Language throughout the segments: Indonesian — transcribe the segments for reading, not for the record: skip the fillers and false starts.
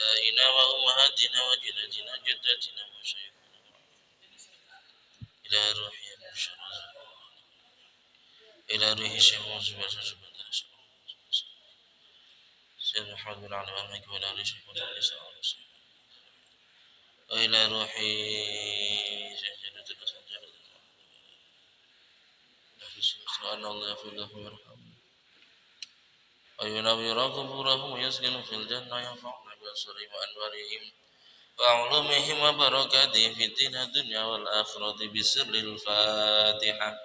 آبائنا وأمهاتنا وجدتنا جدتنا ومشايخنا إلى روح إلى روح الشيخ سيد محمد بن علي وأمك وإلى روح الشيخ وإلى روح شجرة الأسد أن الله يغفر له ويرحمه وينور قبورهم ويسكن في الجنة ينفعنا بأسرهم وأنوارهم وعلومهم وبركاتهم في الدين الدنيا والآخرة بسر الفاتحة.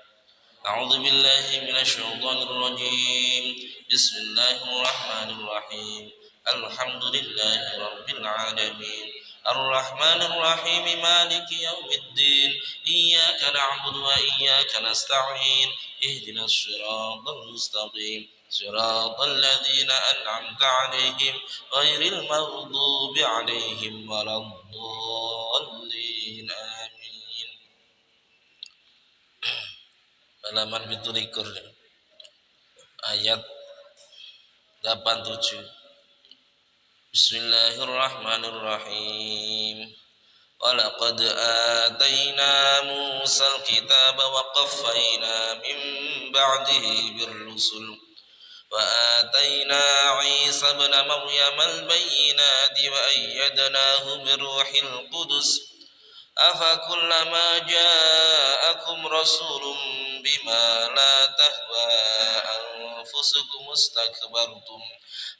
أعوذ بالله من الشيطان الرجيم. بسم الله الرحمن الرحيم. الحمد لله رب العالمين الرحمن الرحيم مالك يوم الدين إياك نعبد وإياك نستعين اهدنا الصراط المستقيم صراط الذين أنعمت عليهم غير المغضوب عليهم ولا الضالين آمين. Halaman 17 ayat 87. Bismillahirrahmanirrahim. Walaqad atayna Musal kitaba wa qaffayna min ba'dihi birrusul wa atayna Isa ibn Maryam al-bayyinati wa ayyadnahu biruhil qudus afakullama ja'akum rasulun bima la tahwa anfusukum istakbartum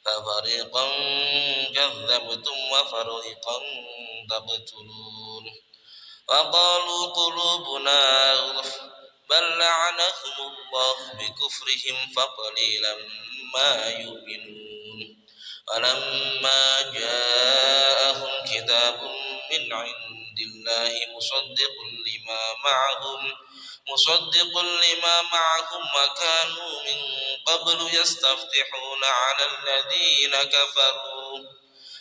fafariqan kadzdzabtum wa fariqan taqtulun wa qalu qulubuna ghulf bal la'anahumullahu bikufrihim faqalilan ma yu'minun walamma ja'ahum kitabun min 'indillahi musaddiqun lima ma'ahum wa kanu min qablu yastaftihuna 'ala alladhina kafaru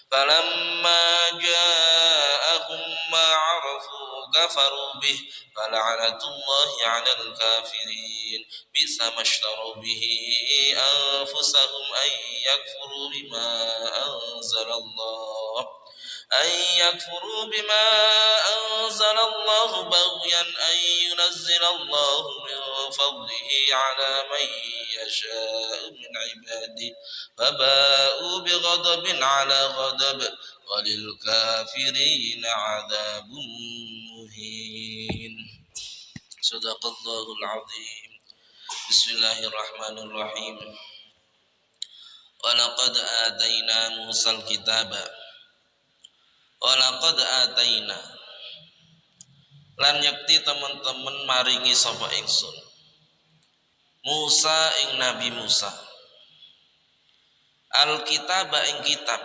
falamma ja'ahum ma 'arafu kafaru bih fala'natullahi 'alal kafirin bisa mashtaru bihi anfusahum ay yakfuru bima anzalallahu baghyan an yunazzilallahu min fadlihi 'ala man yasha'u min 'ibadihi faba'u bighadabin 'ala ghadab walil kafirin 'adzabun muhin. Shadaqallahul 'azim. Bismillahirrahmanirrahim. Walaqad atayna Musal kitaba. Walaqad atayna lan yakti teman-teman maringi sapa ingsun Musa ing Nabi Musa al-kitaba ing kitab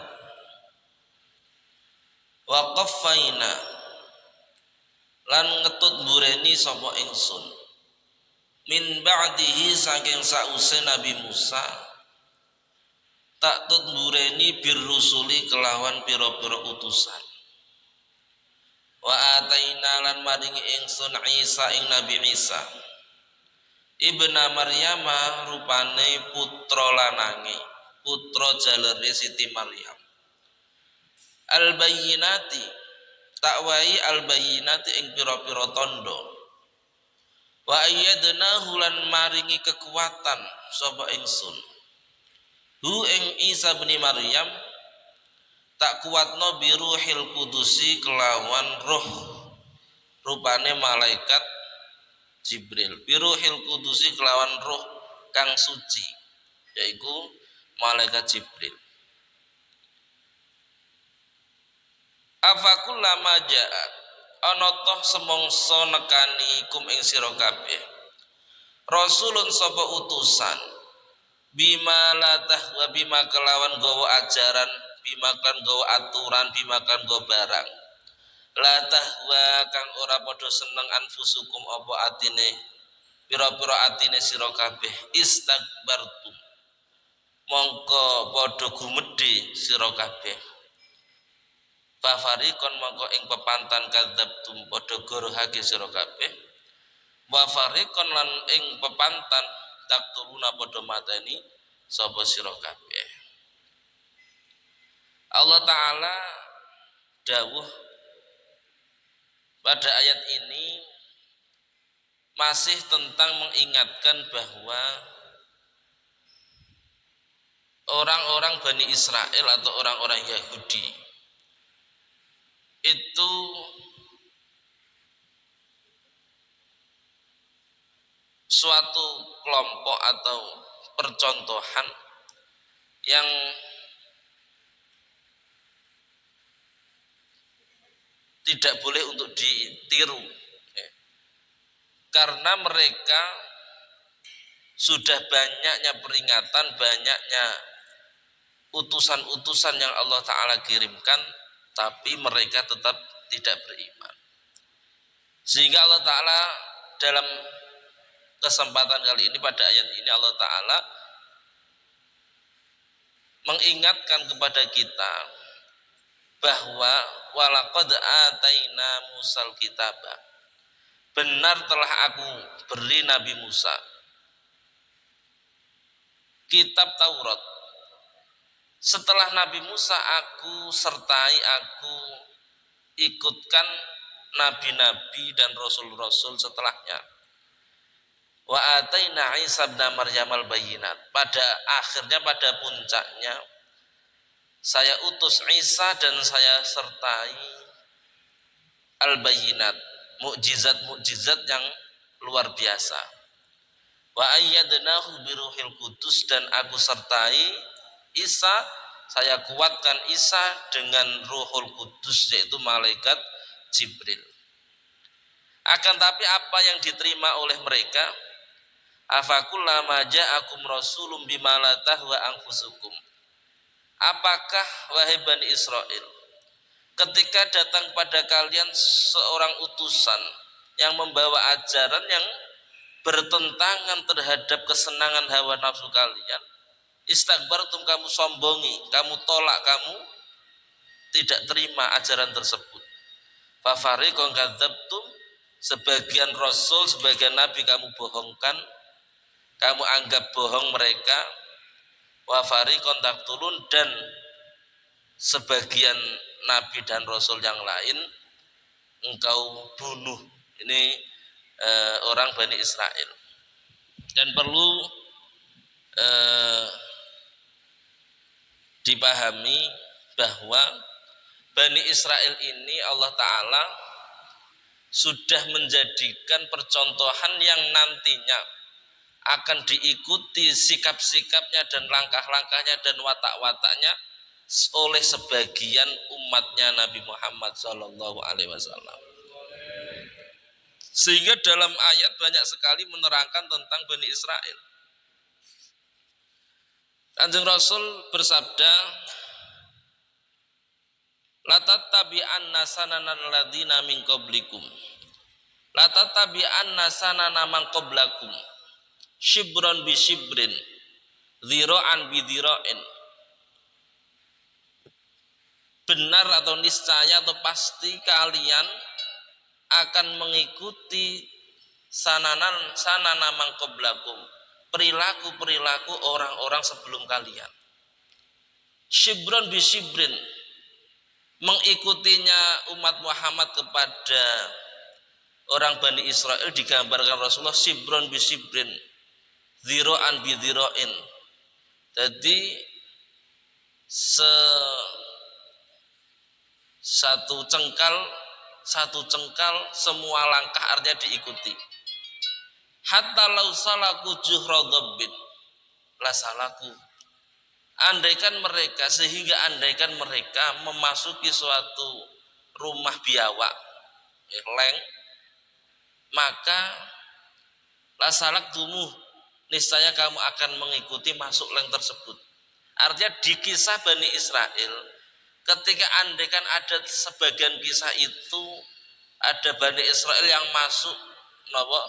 wa qaffayna lan ngetut bureni sapa ingsun min ba'dihi saking sause Nabi Musa tak tut bureni birrusuli kelawan pira-pira utusan wa ataina lan maringi ingsun Isa ing Nabi Isa ibna Maryam rupane putra lanange putra jalere Siti Maryam al-bayyinati takwai al-bayyinati ing pira-pira tandha wa ayyadnahu lan maringi kekuatan sapa ingsun hu ing Isa bin Maryam tak kuatno biruhil kudusi kelawan roh rupane malaikat Jibril biruhil kudusi kelawan roh kang suci yaiku malaikat Jibril afakullama ja'a ana toh semongso nekani kum ing sira kabeh rasulun sapa utusan bima latah wa bima kelawan gawa ajaran bima kan gawa aturan bima kan gawa barang latah wa kang ora padha seneng anfusukum apa atine pira-pira atine sira kabeh istakbartum mongko padha gumedhe sira kabeh fafarikon mongko ing pepantan kadzabtum padha gorohake sira kabeh wa farikon lan ing pepantan taktuluna padha mateni sapa sira kabeh Allah Ta'ala dawuh pada ayat ini masih tentang mengingatkan bahwa orang-orang Bani Israel atau orang-orang Yahudi itu suatu kelompok atau percontohan yang tidak boleh untuk ditiru, karena mereka sudah banyaknya peringatan, banyaknya utusan-utusan yang Allah Ta'ala kirimkan, tapi mereka tetap tidak beriman. Sehingga Allah Ta'ala dalam kesempatan kali ini, pada ayat ini, Allah Ta'ala mengingatkan kepada kita bahwa walaqad ataina Musal kitaba, benar telah aku beri Nabi Musa kitab Taurat. Setelah Nabi Musa aku sertai, aku ikutkan nabi-nabi dan rasul-rasul setelahnya. Wa ataina Isa bin Maryam al-bayyinat, pada akhirnya, pada puncaknya saya utus Isa dan saya sertai al-bayyinat, mukjizat-mukjizat yang luar biasa. Wa ayyadnahu biruhil qudus, dan aku sertai Isa, saya kuatkan Isa dengan Ruhul Kudus, yaitu malaikat Jibril. Akan tapi apa yang diterima oleh mereka? Afakullama ja'akum rasulun bima la tahwa anfusukum. Apakah wahai Bani Israel, ketika datang pada kalian seorang utusan yang membawa ajaran yang bertentangan terhadap kesenangan hawa nafsu kalian, istakbartum, kamu sombongi, kamu tolak, kamu tidak terima ajaran tersebut. Fafariqan kadzabtum, sebagian rasul, sebagian nabi kamu bohongkan, kamu anggap bohong mereka. Wa fariqan taqtulun, dan sebagian nabi dan rasul yang lain engkau bunuh. Ini orang Bani Israel. Dan perlu dipahami bahwa Bani Israel ini Allah Ta'ala sudah menjadikan percontohan yang nantinya akan diikuti sikap-sikapnya dan langkah-langkahnya dan watak-wataknya oleh sebagian umatnya Nabi Muhammad SAW. Sehingga dalam ayat banyak sekali menerangkan tentang Bani Israel. Kanjeng Rasul bersabda, la tattabi'anna sananal ladzina min qablikum, la tattabi'anna sanana man qablakum, shibran bi shibrin, dhira'an bi dhira'in. Benar atau niscaya atau pasti kalian akan mengikuti sanana man qablakum, perilaku-perilaku orang-orang sebelum kalian. Shibran bi shibrin, mengikutinya umat Muhammad kepada orang Bani Israel digambarkan Rasulullah shibran bi shibrin, dhira'an bi dhira'in. Jadi satu cengkal semua langkah artinya diikuti. Hatta law salaku juhra dhabbin la salaku, andaikan mereka memasuki suatu rumah biawak, leng, maka la salaktumuh, niscaya kamu akan mengikuti masuk leng tersebut. Artinya di kisah Bani Israel, ketika andaikan ada sebagian kisah itu ada Bani Israel yang masuk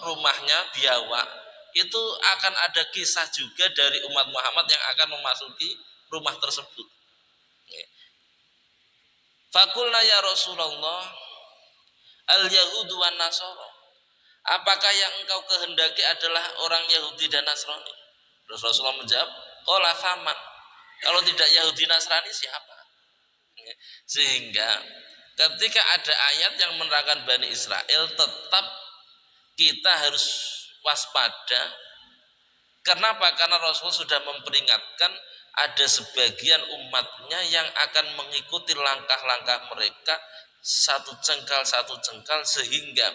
rumahnya biawak, itu akan ada kisah juga dari umat Muhammad yang akan memasuki rumah tersebut. Fakulna ya Rasulullah al-Yahudu wan Nasara, apakah yang engkau kehendaki adalah orang Yahudi dan Nasrani? Rasulullah menjawab, qala faman, kalau tidak Yahudi Nasrani siapa? Sehingga ketika ada ayat yang menerangkan Bani Israel, tetap kita harus waspada. Kenapa? Karena Rasul sudah memperingatkan ada sebagian umatnya yang akan mengikuti langkah-langkah mereka satu jengkal sehingga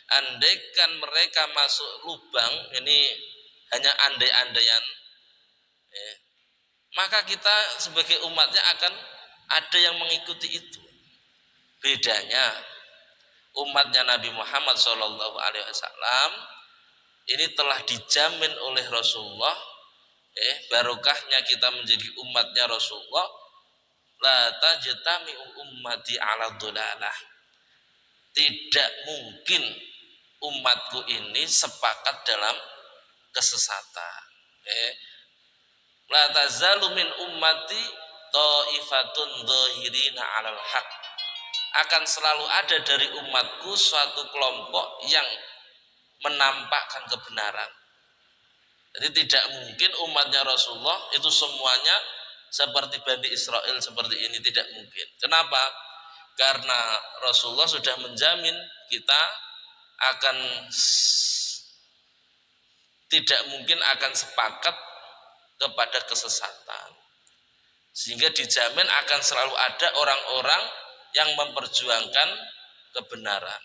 andaikan mereka masuk lubang, ini hanya andai-andaian, maka kita sebagai umatnya akan ada yang mengikuti itu. Bedanya umatnya Nabi Muhammad SAW ini telah dijamin oleh Rasulullah, barokahnya kita menjadi umatnya Rasulullah, la tajtami'u ummati ala dhalalah. Tidak mungkin umatku ini sepakat dalam kesesatan. La tazalu min ummati ta'ifatun dhahirina 'alal haq. Akan selalu ada dari umatku suatu kelompok yang menampakkan kebenaran. Jadi tidak mungkin umatnya Rasulullah itu semuanya seperti Bani Israel seperti ini, tidak mungkin. Kenapa? Karena Rasulullah sudah menjamin kita akan tidak mungkin akan sepakat kepada kesesatan. Sehingga dijamin akan selalu ada orang-orang yang memperjuangkan kebenaran.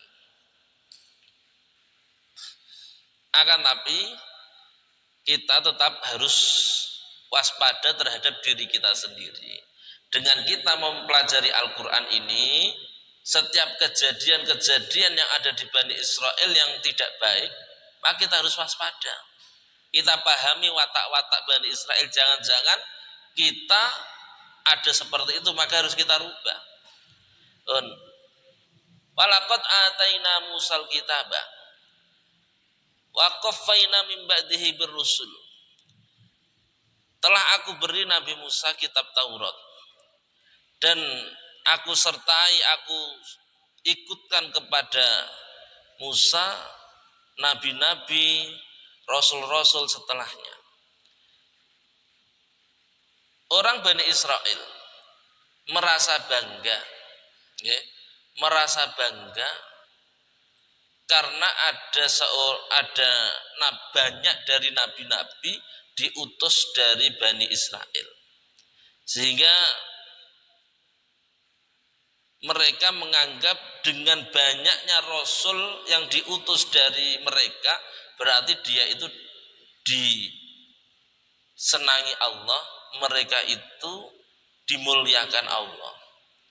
Akan tapi kita tetap harus waspada terhadap diri kita sendiri. Dengan kita mempelajari Al-Quran ini, setiap kejadian-kejadian yang ada di Bani Israel yang tidak baik, maka kita harus waspada. Kita pahami watak-watak Bani Israel, jangan-jangan kita ada seperti itu, maka harus kita rubah. Walaqad ataina Musal kitabah wa qaffayna min ba'dihi birrusul. Telah aku beri Nabi Musa kitab Taurat dan aku sertai, aku ikutkan kepada Musa nabi-nabi, rasul-rasul setelahnya. Orang Bani Israel merasa bangga, merasa bangga karena ada banyak dari nabi-nabi diutus dari Bani Israel, sehingga mereka menganggap dengan banyaknya rasul yang diutus dari mereka berarti dia itu disenangi Allah, mereka itu dimuliakan Allah.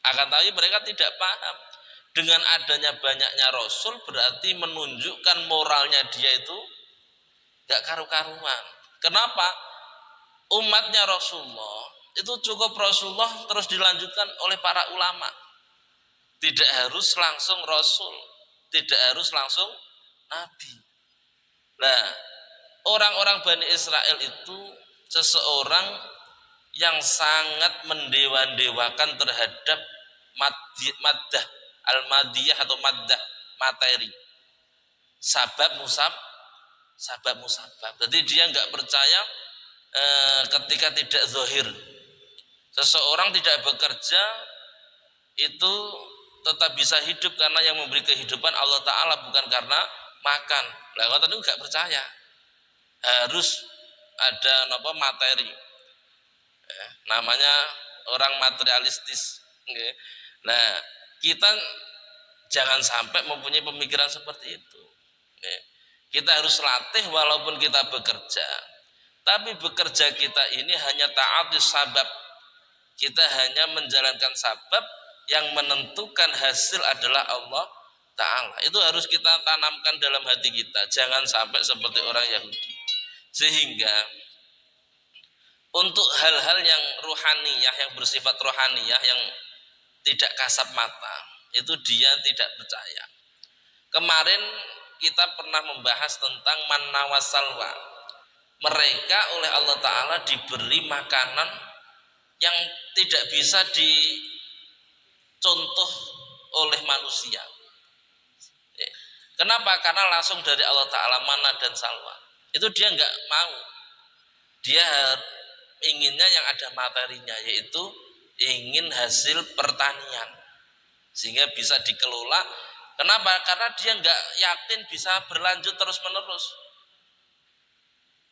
Akan tapi mereka tidak paham dengan adanya banyaknya rasul berarti menunjukkan moralnya dia itu gak karu-karuan. Kenapa? Umatnya Rasulullah itu cukup Rasulullah terus dilanjutkan oleh para ulama. Tidak harus langsung rasul, tidak harus langsung nabi. Nah, orang-orang Bani Israel itu seseorang yang sangat mendewa-dewakan terhadap maddah al-madiyah atau maddah materi, sabab musabab. Jadi dia nggak percaya ketika tidak zahir. Seseorang tidak bekerja itu tetap bisa hidup karena yang memberi kehidupan Allah Ta'ala, bukan karena makan. Lah kalau tadi nggak percaya, harus ada materi. Namanya orang materialistis. Nah, kita jangan sampai mempunyai pemikiran seperti itu. Kita harus latih walaupun kita bekerja, tapi bekerja kita ini hanya ta'atis sabab. Kita hanya menjalankan sabab, yang menentukan hasil adalah Allah Ta'ala. Itu harus kita tanamkan dalam hati kita, jangan sampai seperti orang Yahudi. Sehingga untuk hal-hal yang ruhaniyah, yang bersifat ruhaniyah, yang tidak kasat mata, itu dia tidak percaya. Kemarin kita pernah membahas tentang manna wasalwa. Mereka oleh Allah Ta'ala diberi makanan yang tidak bisa dicontoh oleh manusia. Kenapa? Karena langsung dari Allah Ta'ala, manna dan salwa. Itu dia nggak mau. Dia inginnya yang ada materinya, yaitu ingin hasil pertanian sehingga bisa dikelola. Kenapa? Karena dia nggak yakin bisa berlanjut terus menerus.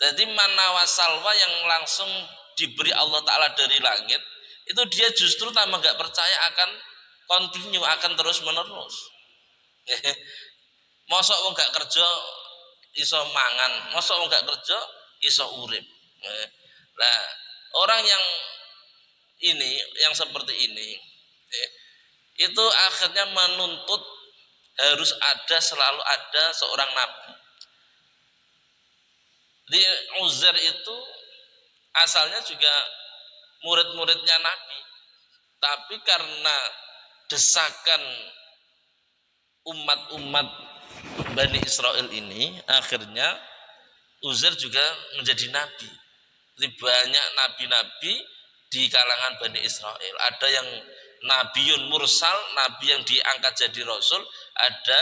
Jadi manawa salwa yang langsung diberi Allah Ta'ala dari langit, itu dia justru tambah nggak percaya akan continue, akan terus menerus. Mosok wong gak kerja iso mangan, mosok wong gak kerja iso urip. Nah, orang yang yang seperti ini, itu akhirnya menuntut harus selalu ada seorang nabi. Di Uzair itu asalnya juga murid-muridnya Nabi, tapi karena desakan umat-umat Bani Israel ini, akhirnya Uzair juga menjadi nabi. Jadi banyak nabi-nabi di kalangan Bani Israel. Ada yang nabiun mursal, nabi yang diangkat jadi rasul, ada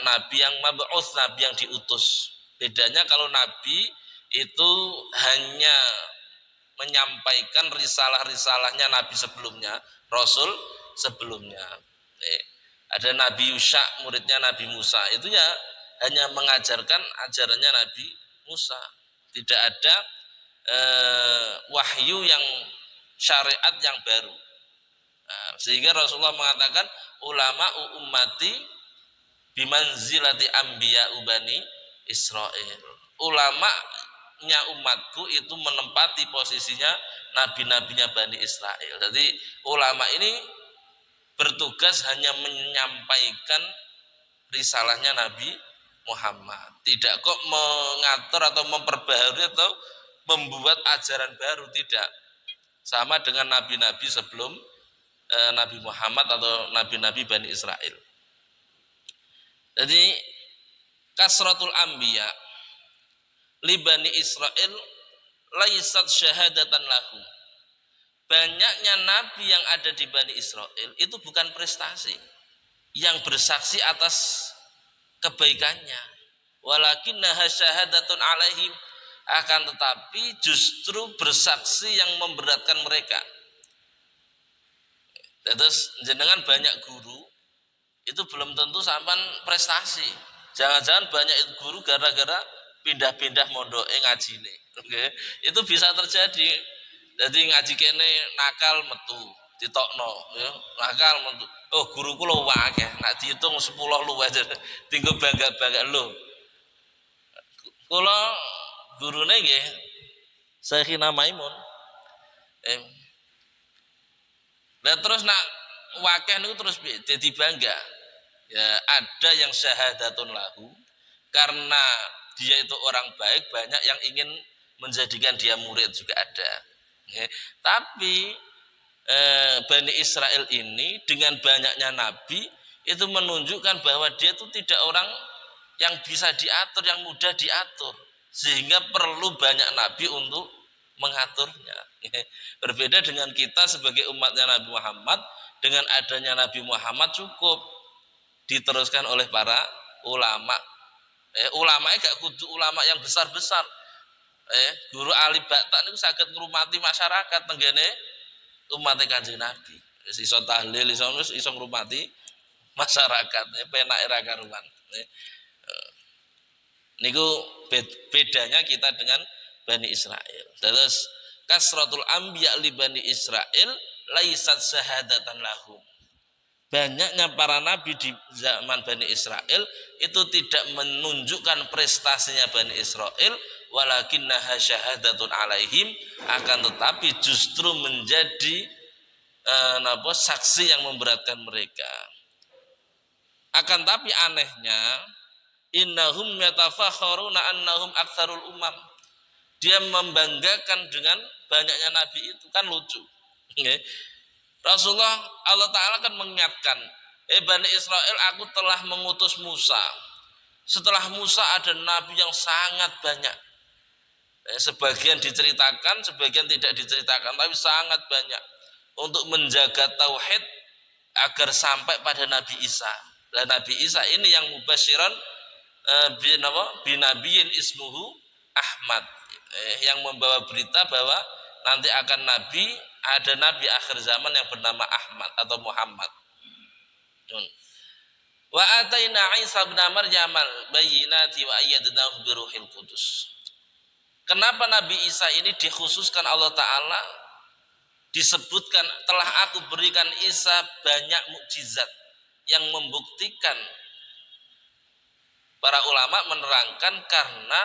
nabi yang mab'uts, nabi yang diutus. Bedanya kalau nabi itu hanya menyampaikan risalah-risalahnya nabi sebelumnya, rasul sebelumnya. Ada Nabi Yusha, muridnya Nabi Musa, itu ya hanya mengajarkan ajarannya Nabi Musa. Tidak ada wahyu yang syariat yang baru. Nah, sehingga Rasulullah mengatakan ulama ummati bimanzilati anbiya Bani Israel. Ulamanya umatku itu menempati posisinya nabi-nabinya Bani Israel. Jadi ulama ini bertugas hanya menyampaikan risalahnya Nabi Muhammad. Tidak kok mengatur atau memperbaharui atau membuat ajaran baru, tidak. Sama dengan nabi-nabi sebelum Nabi Muhammad atau nabi-nabi Bani Israel. Jadi kasratul anbiya li Bani Israel laisat syahadatan lahum. Banyaknya nabi yang ada di Bani Israel itu bukan prestasi yang bersaksi atas kebaikannya, walakinnaha syahadatun alaihim, akan tetapi justru bersaksi yang memberatkan mereka. Terus jenengan banyak guru itu belum tentu sampan prestasi. Jangan-jangan banyak guru gara-gara pindah-pindah mondoke ngajine. Oke, itu bisa terjadi. Jadi ngaji kene nakal metu ditokno, ya. Nakal metu. Oh, guruku lho akeh, nak dihitung 10 luwih tinggo bangga-bangga lho. Kula gurune nggih Syekhina Maimun. Dan terus nak wakeh niku terus jadi bangga. Ya, ada yang syahadatun lahu karena dia itu orang baik, banyak yang ingin menjadikan dia murid juga ada. Tapi Bani Israel ini dengan banyaknya nabi itu menunjukkan bahwa dia itu tidak orang yang bisa diatur, yang mudah diatur, sehingga perlu banyak nabi untuk mengaturnya. Berbeda dengan kita sebagai umatnya Nabi Muhammad, dengan adanya Nabi Muhammad cukup diteruskan oleh para ulama. Ulama gak kudu ulama yang besar-besar. Guru Ali Bakta niku saged ngrumati masyarakat tenggene umat Kanjeng Nabi. Iso tahlil, iso ngrumati masyarakat, penake ra karuan. Niku bedanya kita dengan Bani Israel. Terus kasratul anbiya li Bani Israel laisat syahadatan lahum. Banyaknya para nabi di zaman Bani Israel itu tidak menunjukkan prestasinya Bani Israel, walakinnaha syahadatun alaihim, akan tetapi justru menjadi saksi yang memberatkan mereka. Akan tapi anehnya, innahum yatafakharuna annahum aktsarul umam. Dia membanggakan dengan banyaknya nabi itu, kan lucu. Rasulullah, Allah Ta'ala kan mengingatkan, Bani Israel, aku telah mengutus Musa. Setelah Musa ada nabi yang sangat banyak. Sebagian diceritakan, sebagian tidak diceritakan, tapi sangat banyak. Untuk menjaga tauhid agar sampai pada Nabi Isa. Dan Nabi Isa ini yang mubasyiran binabiyin ismuhu Ahmad, yang membawa berita bahwa nanti akan nabi ada nabi akhir zaman yang bernama Ahmad atau Muhammad. Wa ataina Isa bin Maryam al-bayyinati wa ayyadnahu bi Ruhil Qudus. Kenapa Nabi Isa ini dikhususkan Allah Ta'ala? Disebutkan telah aku berikan Isa banyak mukjizat yang membuktikan. Para ulama menerangkan karena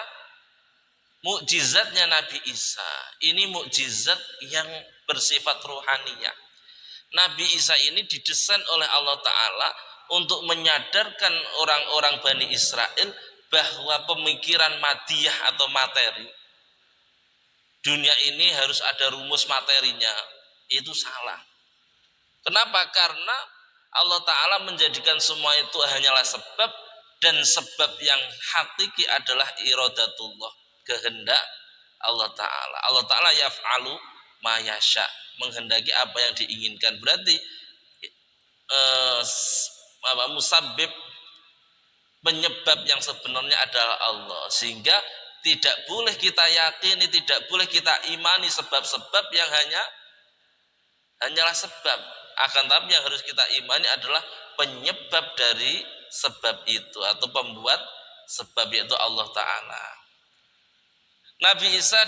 mukjizatnya Nabi Isa ini mukjizat yang bersifat ruhaniyah. Nabi Isa ini didesain oleh Allah Ta'ala untuk menyadarkan orang-orang Bani Israel bahwa pemikiran madiyah atau materi, dunia ini harus ada rumus materinya, itu salah. Kenapa? Karena Allah Ta'ala menjadikan semua itu hanyalah sebab, dan sebab yang hakiki adalah iradatullah, kehendak Allah Ta'ala. Allah Ta'ala yaf'alu ma yasha, menghendaki apa yang diinginkan. Berarti musabbib, penyebab yang sebenarnya adalah Allah. Sehingga tidak boleh kita yakini, tidak boleh kita imani sebab-sebab yang hanyalah sebab. Akan tapi yang harus kita imani adalah penyebab dari sebab itu, atau pembuat sebab, yaitu Allah Ta'ala. Nabi Isa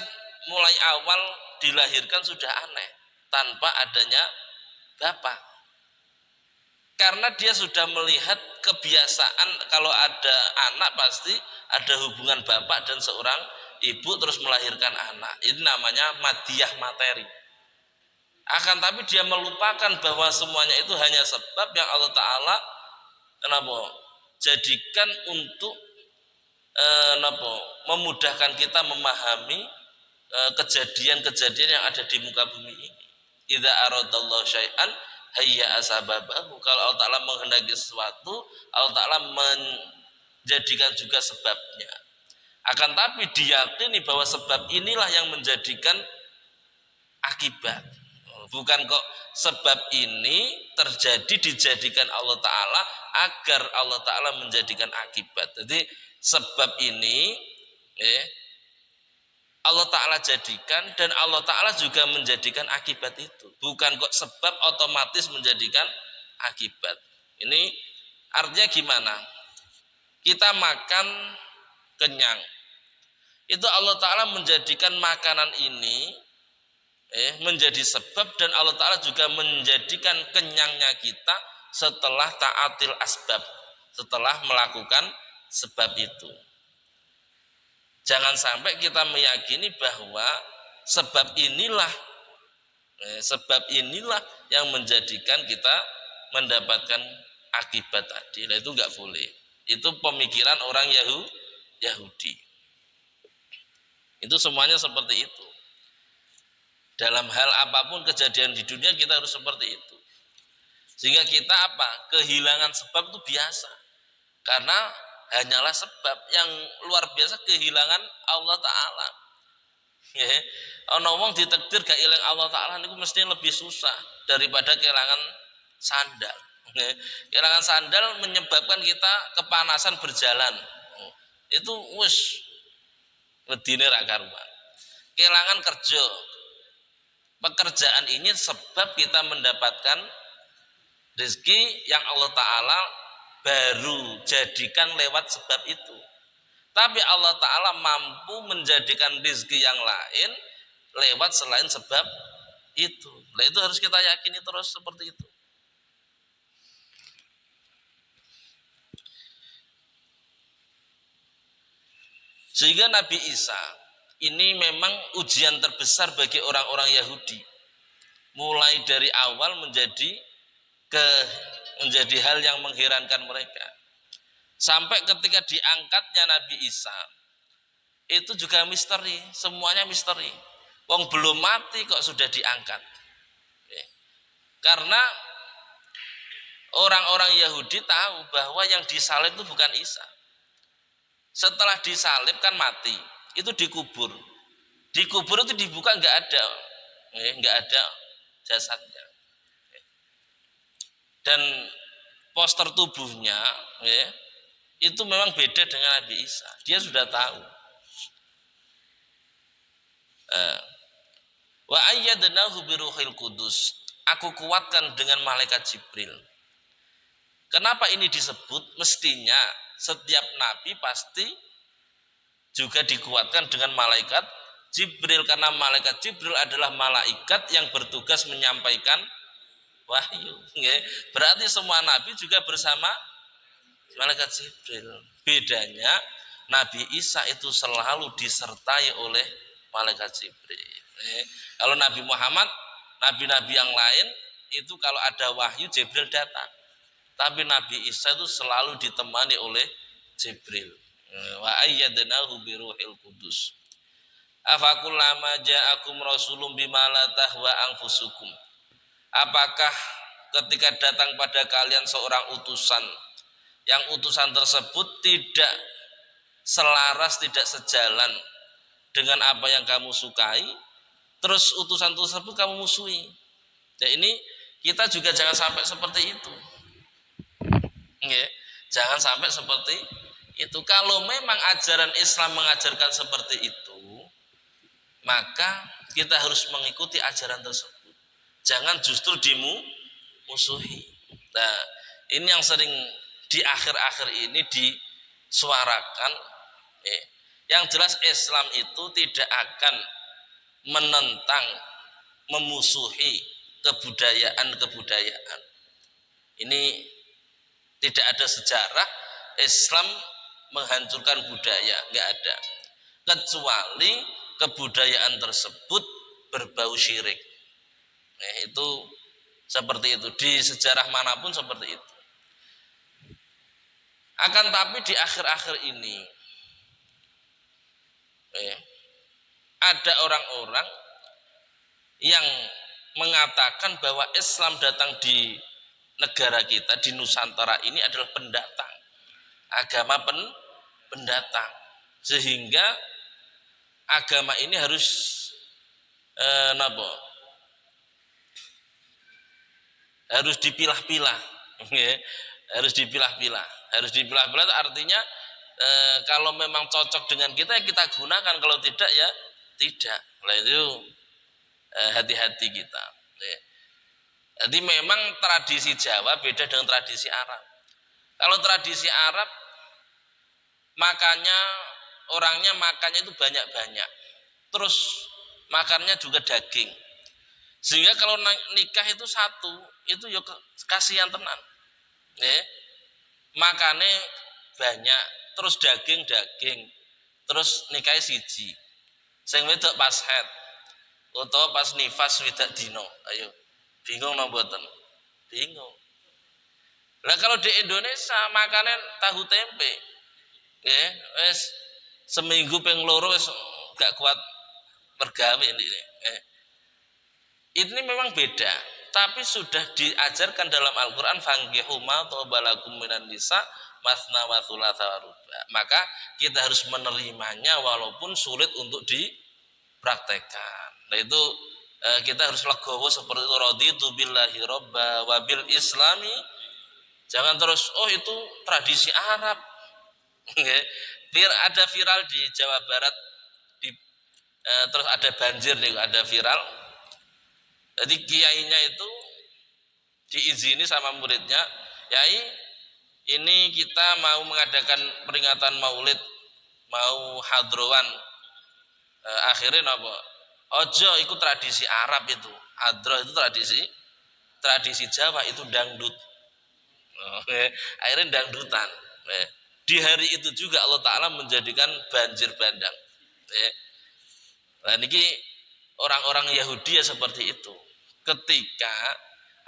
mulai awal dilahirkan sudah aneh, tanpa adanya bapak. Karena dia sudah melihat kebiasaan kalau ada anak pasti ada hubungan bapak dan seorang ibu terus melahirkan anak. Ini namanya madiyah materi. Akan tapi dia melupakan bahwa semuanya itu hanya sebab yang Allah Ta'ala jadikan untuk memudahkan kita memahami kejadian-kejadian yang ada di muka bumi ini. Idza aradallahu syai'an hayya asbabahu. Kalau Allah Ta'ala menghendaki sesuatu, Allah Ta'ala menjadikan juga sebabnya. Akan tapi diyakini bahwa sebab inilah yang menjadikan akibat. Bukan kok sebab ini terjadi dijadikan Allah Ta'ala agar Allah Ta'ala menjadikan akibat. Jadi sebab ini Allah Ta'ala jadikan, dan Allah Ta'ala juga menjadikan akibat itu. Bukan kok sebab otomatis menjadikan akibat. Ini artinya gimana? Kita makan kenyang, itu Allah Ta'ala menjadikan makanan ini menjadi sebab, dan Allah Ta'ala juga menjadikan kenyangnya kita setelah ta'atil asbab, setelah melakukan sebab itu. Jangan sampai kita meyakini bahwa sebab inilah yang menjadikan kita mendapatkan akibat tadi. Nah, itu enggak boleh. Itu pemikiran orang Yahudi. Itu semuanya seperti itu. Dalam hal apapun kejadian di dunia kita harus seperti itu. Sehingga kita kehilangan sebab itu biasa. Karena hanyalah sebab. Yang luar biasa kehilangan Allah Ta'ala. Ana wong ditakdir gak ilang Allah Ta'ala niku mesti lebih susah daripada kehilangan sandal. Kehilangan sandal menyebabkan kita kepanasan berjalan. Itu wis wedine ra karuan. Kehilangan kerja. Pekerjaan ini sebab kita mendapatkan rezeki yang Allah Ta'ala baru jadikan lewat sebab itu. Tapi Allah Ta'ala mampu menjadikan rezeki yang lain lewat selain sebab itu. Nah, itu harus kita yakini terus seperti itu. Sehingga Nabi Isa ini memang ujian terbesar bagi orang-orang Yahudi. Mulai dari awal menjadi hal yang mengherankan mereka. Sampai ketika diangkatnya Nabi Isa, itu juga misteri, semuanya misteri. Wong belum mati kok sudah diangkat. Karena orang-orang Yahudi tahu bahwa yang disalib itu bukan Isa. Setelah disalib kan mati, itu dikubur. Dikubur itu dibuka nggak ada jasadnya. Dan poster tubuhnya itu memang beda dengan Nabi Isa. Dia sudah tahu. Wa ayyadnahu biruhil qudus. Aku kuatkan dengan malaikat Jibril. Kenapa ini disebut? Mestinya setiap nabi pasti juga dikuatkan dengan malaikat Jibril, karena malaikat Jibril adalah malaikat yang bertugas menyampaikan wahyu. Berarti semua nabi juga bersama malaikat Jibril. Bedanya Nabi Isa itu selalu disertai oleh malaikat Jibril. Kalau Nabi Muhammad, nabi-nabi yang lain itu kalau ada wahyu Jibril datang. Tapi Nabi Isa itu selalu ditemani oleh Jibril. Wa ayyadnahu biruhil qudus. Afakullama ja'akum rasulun bima la tahwa anfusukum. Apakah ketika datang pada kalian seorang utusan, yang utusan tersebut tidak selaras, tidak sejalan dengan apa yang kamu sukai, terus utusan tersebut kamu musuhi. Ya, ini kita juga jangan sampai seperti itu. Jangan sampai seperti itu. Kalau memang ajaran Islam mengajarkan seperti itu, maka kita harus mengikuti ajaran tersebut. Jangan justru dimusuhi. Nah, ini yang sering di akhir-akhir ini disuarakan. Yang jelas Islam itu tidak akan menentang, memusuhi kebudayaan-kebudayaan. Ini tidak ada sejarah Islam menghancurkan budaya, nggak ada. Kecuali kebudayaan tersebut berbau syirik. Itu seperti itu, di sejarah manapun seperti itu. Akan tapi di akhir-akhir ini ada orang-orang yang mengatakan bahwa Islam datang di negara kita, di Nusantara ini adalah pendatang, agama pendatang, sehingga agama ini harus harus dipilah-pilah. Harus dipilah-pilah itu artinya kalau memang cocok dengan kita ya kita gunakan, kalau tidak ya tidak. Nah, itu hati-hati kita. Jadi memang tradisi Jawa beda dengan tradisi Arab. Kalau tradisi Arab orangnya makannya itu banyak-banyak, terus makannya juga daging, sehingga kalau nikah itu satu, itu ya kasihan tenan. Makannya banyak, terus daging, terus nikahnya siji, sing wedok pas haid utawa pas nifas widak dino, ayo bingung no mboten? Bingung. Lah kalau di Indonesia makannya tahu tempe, wes seminggu ping loro wes gak kuat mergawe ini. Ini memang beda, tapi sudah diajarkan dalam Al-Qur'an fankihu ma thabalakum minan nisa masna wa thulatsa wa ruba. Maka kita harus menerimanya walaupun sulit untuk dipraktekkan. Nah itu kita harus legowo seperti itu, raditu billahi robba wa bil islami. Jangan terus itu tradisi Arab. Ada viral di Jawa Barat, terus ada banjir nih, ada viral. Jadi kiainya itu diizini sama muridnya, yai ini kita mau mengadakan peringatan maulid, mau hadrowan, akhirnya apa? Ojo ikut tradisi Arab itu, hadroh itu tradisi Jawa itu dangdut. Akhirnya dangdutan. Di hari itu juga Allah Ta'ala menjadikan banjir bandang. Nah ini orang-orang Yahudi ya seperti itu. Ketika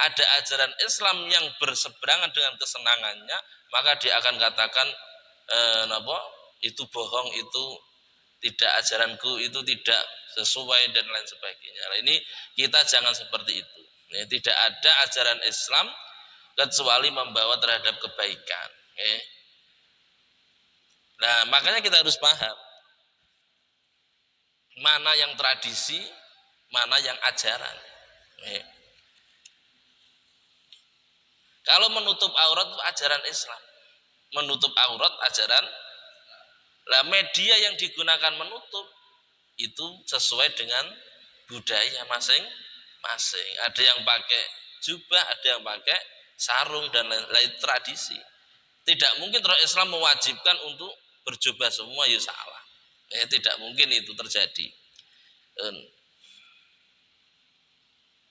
ada ajaran Islam yang berseberangan dengan kesenangannya, maka dia akan katakan itu bohong, itu tidak, ajaranku itu tidak sesuai dan lain sebagainya. Nah, ini kita jangan seperti itu. Tidak ada ajaran Islam kecuali membawa terhadap kebaikan. Nah makanya kita harus paham mana yang tradisi, mana yang ajaran. Kalau menutup aurat itu ajaran Islam, menutup aurat ajaran. Lah media yang digunakan menutup itu sesuai dengan budaya masing-masing. Ada yang pakai jubah, ada yang pakai sarung dan lain-lain, tradisi. Tidak mungkin terus Islam mewajibkan untuk berjubah semua, ya salah. Tidak mungkin itu terjadi.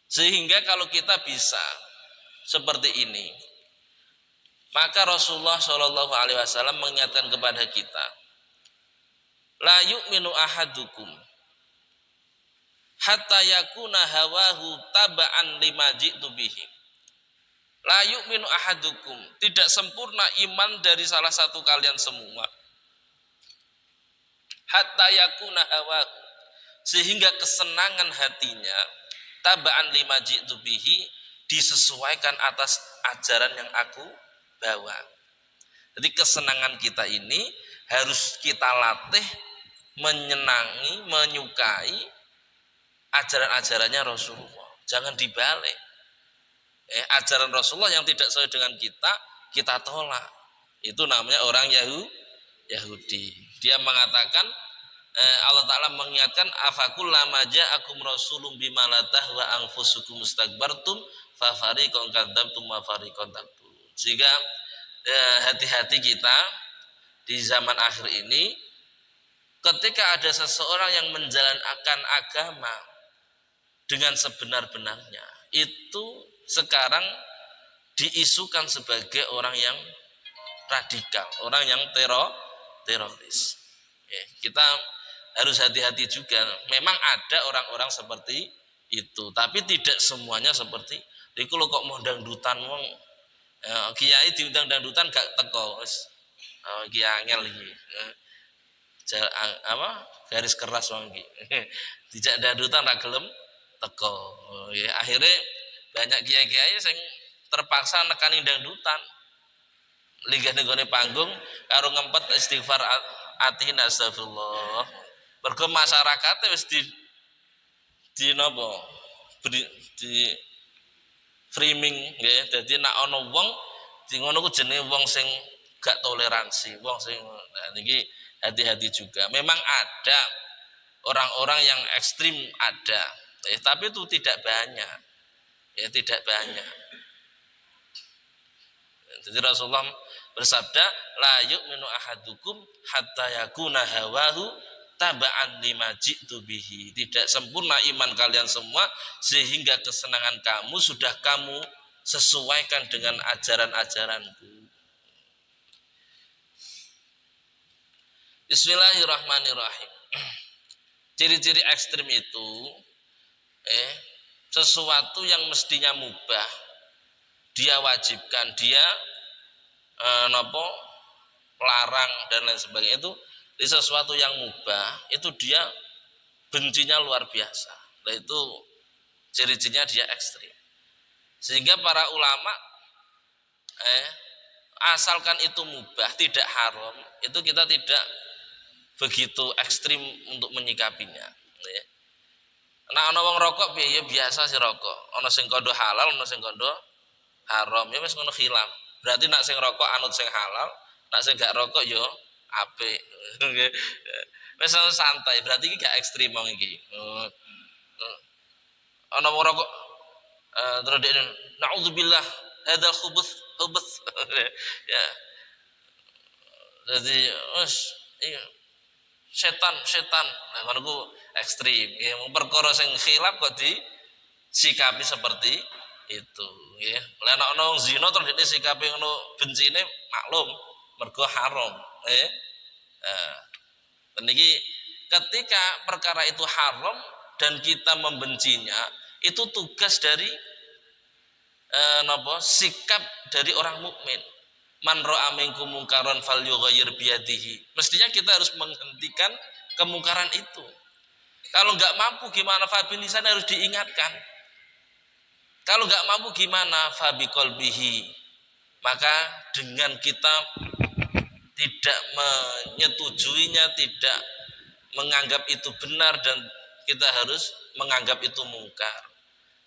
Sehingga kalau kita bisa seperti ini, maka Rasulullah Shallallahu Alaihi Wasallam mengingatkan kepada kita, la yu'minu ahadukum hatta yakuna hawahu taba'an lima ji'tu bihi. La yu'minu ahadukum, tidak sempurna iman dari salah satu kalian semua. Hatta yakuna hawahu, sehingga kesenangan hatinya taba'an lima ji'tu bihi, disesuaikan atas ajaran yang aku bawa. Jadi kesenangan kita ini harus kita latih menyenangi, menyukai ajaran-ajarannya Rasulullah. Jangan dibalik. Ajaran Rasulullah yang tidak sesuai dengan kita tolak. Itu namanya orang Yahudi. Dia mengatakan, Allah Ta'ala mengingatkan, afakullama ja'akum rasulun bima la tahwa anfusukum mustakbartum fa fariqan kadzabtum wa fariqan taqtulun. Sehingga hati-hati kita di zaman akhir ini, ketika ada seseorang yang menjalankan agama dengan sebenar-benarnya, itu sekarang diisukan sebagai orang yang radikal, orang yang teroris. Kita harus hati-hati juga. Memang ada orang-orang seperti itu, tapi tidak semuanya seperti itu. Kalau kok mau dangdutan wong, kiai diundang dangdutan gak teko, kiai angel iki. Garis keras wong iki. Dijak dangdutan ra gelem teko. Akhirnya banyak kiai-kiai yang terpaksa nekani dangdutan. Linggih nenggone panggung karo ngempet istighfar atina astagfirullah. Mergo masyarakat wis di napa? Di framing nggih. Dadi nek ana wong di ngono ku jenenge wong sing gak toleransi, wong sing niki hati-hati juga. Memang ada orang-orang yang ekstrim ada, tapi itu tidak banyak. Tidak banyak. Jadi Rasulullah bersabda, la yu'minu ahadukum hatta yakuna hawahu taba'an lima ji'tu bihi. Tidak sempurna iman kalian semua sehingga kesenangan kamu sudah kamu sesuaikan dengan ajaran-ajaranku. Bismillahirrahmanirrahim. Ciri-ciri ekstrim itu sesuatu yang mestinya mubah dia wajibkan, dia larang dan lain sebagainya. Itu sesuatu yang mubah itu dia bencinya luar biasa. Nah, itu ciri-cirinya dia ekstrim. Sehingga para ulama asalkan itu mubah, tidak haram, itu kita tidak begitu ekstrim untuk menyikapinya. Nah, ana wong rokok piye? Ya biasa sih rokok. Ana sing kandha halal, ana sing kandha haram. Ya wis ngono khilaf. Berarti nak sing rokok anut sing halal, nak sing gak rokok yo apik. Wis santai. Berarti iki gak ekstrim wong iki. Ana wong rokok terus dia naudzubillah hadzal khubuts. Ya. Jadi iya. Setan. Nah, ngono ku ekstrim. Ya, perkara sing khilaf kok disikapi seperti itu, ya. Lah nek ana wong zina terus dene sikape ngono bencine maklum mergo haram, niki ketika perkara itu haram dan kita membencinya, itu tugas dari sikap dari orang mukmin. Man ra'a minkum munkaran falyughayyir biyadihi. Mestinya kita harus menghentikan kemungkaran itu. Kalau nggak mampu gimana? Fabilisan harus diingatkan. Kalau nggak mampu gimana? Fabiqalbihi. Maka dengan kita tidak menyetujuinya, tidak menganggap itu benar, dan kita harus menganggap itu mungkar.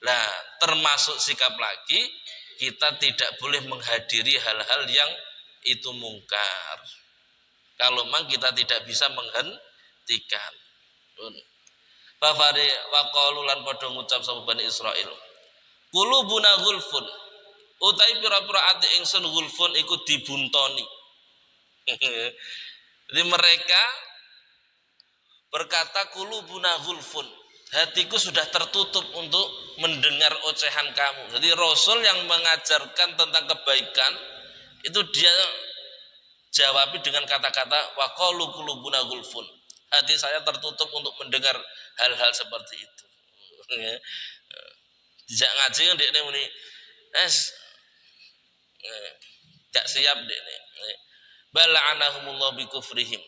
Nah, termasuk sikap lagi, kita tidak boleh menghadiri hal-hal yang itu mungkar. Kalau memang kita tidak bisa menghentikan. Fafari wa qalu lan padha ngucap sapa Bani Israil. Qulubuna ghulfun. Utawi pira-pira ati ingsun ghulfun iku dibuntoni. Jadi mereka berkata qulubuna ghulfun. Hatiku sudah tertutup untuk mendengar ocehan kamu. Jadi Rasul yang mengajarkan tentang kebaikan itu dia jawabi dengan kata-kata wa qalu qulubuna ghulfun. Hati saya tertutup untuk mendengar hal-hal seperti itu. Tidak ngaji ndek muni gak siap ndek. Bala'anahumullah bikufrihim.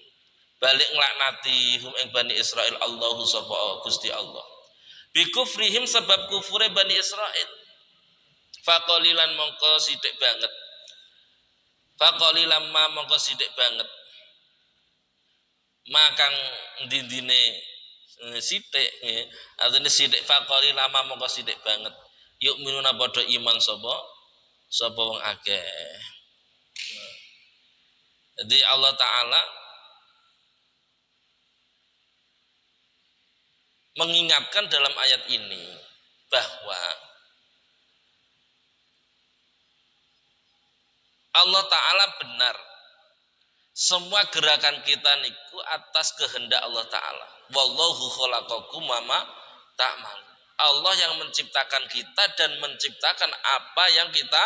Balik nglaknati hum ing Bani Israil Allahu sapa Gusti Allah. Bikufrihim sebab kufure Bani Israil. Faqalilan mongko sithik banget. Faqalilan ma mongko sithik banget. Makang ndindine sithik nggih. Artine sithik faqalilan ma mongko sithik banget. Yuk minuna padha iman sapa wong akeh. Jadi Allah Ta'ala mengingatkan dalam ayat ini bahwa Allah Ta'ala benar. Semua gerakan kita niku atas kehendak Allah Ta'ala. Wallahu khalaqakum wa ta'mal. Allah yang menciptakan kita dan menciptakan apa yang kita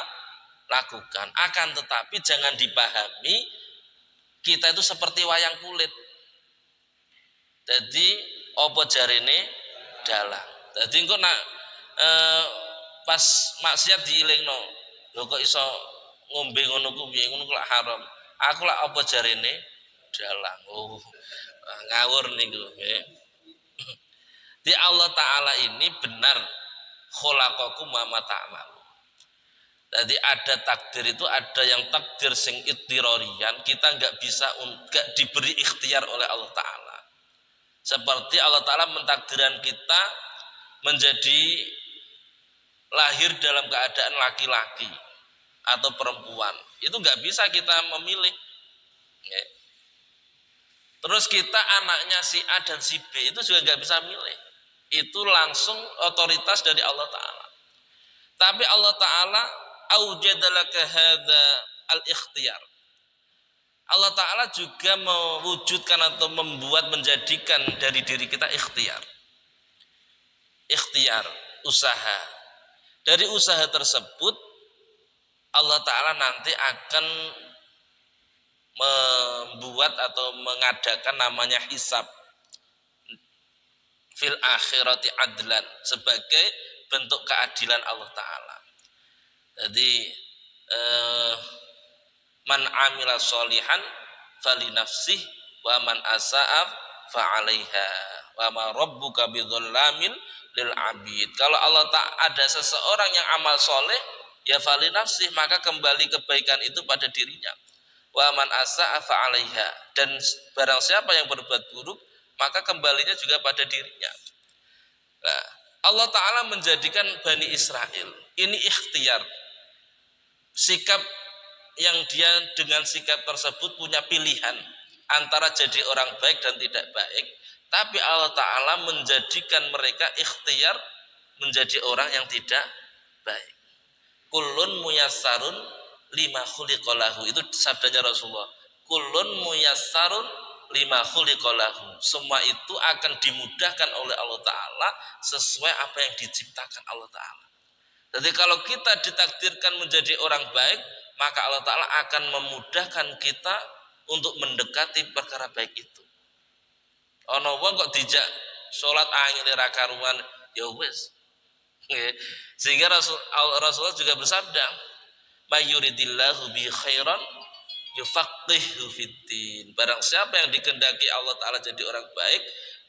lakukan. Akan tetapi jangan dipahami kita itu seperti wayang kulit. Jadi apa jarene dalang. Jadi engko nak pas maksiat diilingno. Lho kok iso ngombe ngono ku piye ngono kok haram. Aku lak apa jarene dalang. Oh, ngawur niku nggih. Di Allah Ta'ala ini benar khalaqakum wa ta'mal. Jadi ada takdir itu ada yang takdir sing ittirorian, kita enggak diberi ikhtiar oleh Allah Ta'ala. Seperti Allah Ta'ala mentakdirkan kita menjadi lahir dalam keadaan laki-laki atau perempuan. Itu enggak bisa kita memilih. Terus kita anaknya si A dan si B itu juga enggak bisa milih. Itu langsung otoritas dari Allah Ta'ala. Tapi Allah Ta'ala aujadalaka hadza al-ikhtiyar. Allah Ta'ala juga mewujudkan atau menjadikan dari diri kita ikhtiar. Ikhtiar, usaha. Dari usaha tersebut Allah Ta'ala nanti akan membuat atau mengadakan namanya hisab fil akhirati adlan sebagai bentuk keadilan Allah Ta'ala. Jadi man amila sholihan fali nafsih wa man asa'a fa 'alaiha wa ma rabbuka bidzallamin lil 'abid. Kalau Allah tak ada seseorang yang amal soleh ya fali nafsih, maka kembali kebaikan itu pada dirinya. Wa man asa'a fa 'alaiha, dan barang siapa yang berbuat buruk maka kembalinya juga pada dirinya. Nah, Allah Ta'ala menjadikan Bani Israel ini ikhtiar, sikap yang dia dengan sikap tersebut punya pilihan antara jadi orang baik dan tidak baik. Tapi Allah Ta'ala menjadikan mereka ikhtiar menjadi orang yang tidak baik. Kullun muyassarun lima khuliqalahu. Itu sabdanya Rasulullah. Kullun muyassarun lima khuliqalahu. Semua itu akan dimudahkan oleh Allah Ta'ala sesuai apa yang diciptakan Allah Ta'ala. Jadi kalau kita ditakdirkan menjadi orang baik, maka Allah Ta'ala akan memudahkan kita untuk mendekati perkara baik itu. Ono wong kok dijak salat angel ra karuan, ya wis. Sehingga Rasulullah juga bersabda, "Mayuridillahu bi khairan yufaqihu fiddin." Barang siapa yang dikehendaki Allah Ta'ala jadi orang baik,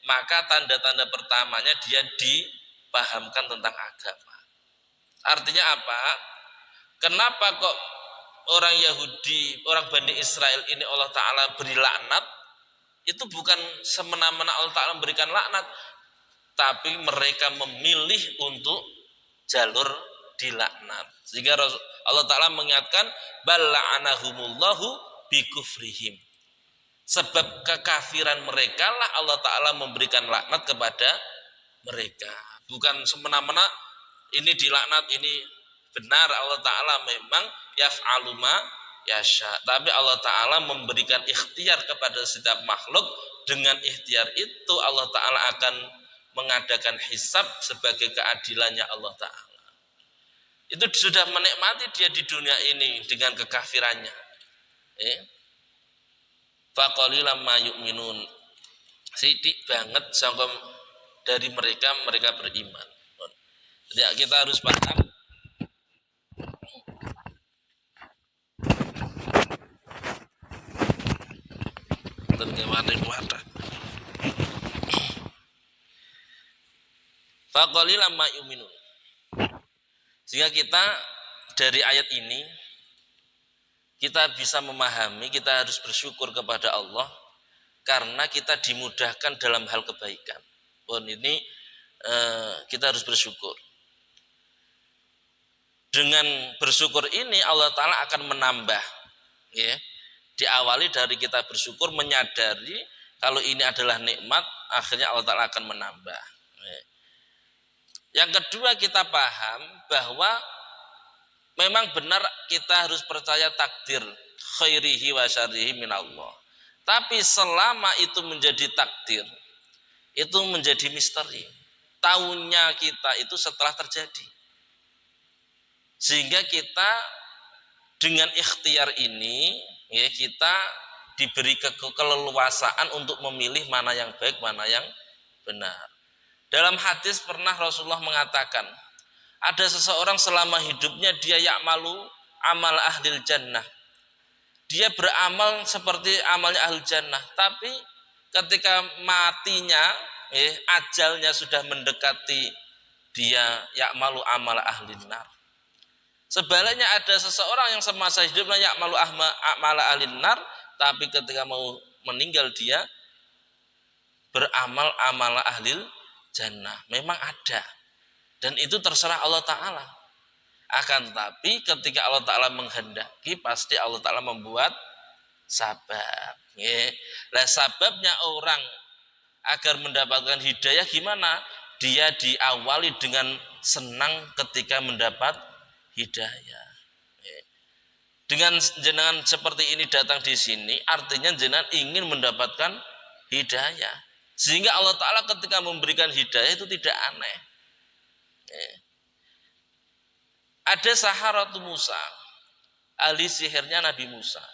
maka tanda-tanda pertamanya dia dipahamkan tentang agama. Artinya apa? Kenapa kok orang Yahudi, orang Bani Israel ini Allah Ta'ala beri laknat? Itu bukan semena-mena Allah Ta'ala memberikan laknat, tapi mereka memilih untuk jalur dilaknat. Sehingga Allah Ta'ala mengingatkan bala'anahumullahu bikufrihim. Sebab kekafiran mereka lah Allah Ta'ala memberikan laknat kepada mereka. Bukan semena-mena ini dilaknat, ini benar. Allah Ta'ala memang yaf'alu ma yasha. Tapi Allah Ta'ala memberikan ikhtiar kepada setiap makhluk. Dengan ikhtiar itu Allah Ta'ala akan mengadakan hisab sebagai keadilannya Allah Ta'ala. Itu sudah menikmati dia di dunia ini dengan kekafirannya. Faqalilam ma yu'minun. Sidik banget sampai dari mereka beriman. Jadi kita harus paham dan kemana. Faqalilam ma yu'minun. Sehingga kita dari ayat ini kita bisa memahami, kita harus bersyukur kepada Allah karena kita dimudahkan dalam hal kebaikan. Ini kita harus bersyukur. Dengan bersyukur ini Allah Ta'ala akan menambah. Ya. Diawali dari kita bersyukur, menyadari kalau ini adalah nikmat, akhirnya Allah Ta'ala akan menambah. Ya. Yang kedua, kita paham bahwa memang benar kita harus percaya takdir khairihi wa syarrihi minallah. Tapi selama itu menjadi takdir, itu menjadi misteri. Tahunya kita itu setelah terjadi. Sehingga kita dengan ikhtiar ini, ya, kita diberi keleluasaan untuk memilih mana yang baik, mana yang benar. Dalam hadis pernah Rasulullah mengatakan, ada seseorang selama hidupnya dia ya'malu amal ahlil jannah. Dia beramal seperti amalnya ahlul jannah, tapi ketika matinya, ajalnya sudah mendekati, dia ya'malu amal ahlin nar. Sebaliknya ada seseorang yang semasa hidupnya ya'malu amal ahlin nar, tapi ketika mau meninggal dia beramal amal ahlil jannah. Memang ada. Dan itu terserah Allah Ta'ala. Akan tetapi ketika Allah Ta'ala menghendaki, pasti Allah Ta'ala membuat sabab. Nah, sababnya orang agar mendapatkan hidayah gimana? Dia diawali dengan senang ketika mendapat hidayah. Dengan jenengan seperti ini datang di sini, artinya jenengan ingin mendapatkan hidayah. Sehingga Allah Ta'ala ketika memberikan hidayah itu tidak aneh. Ada Saharatu Musa, ahli sihirnya Nabi Musa.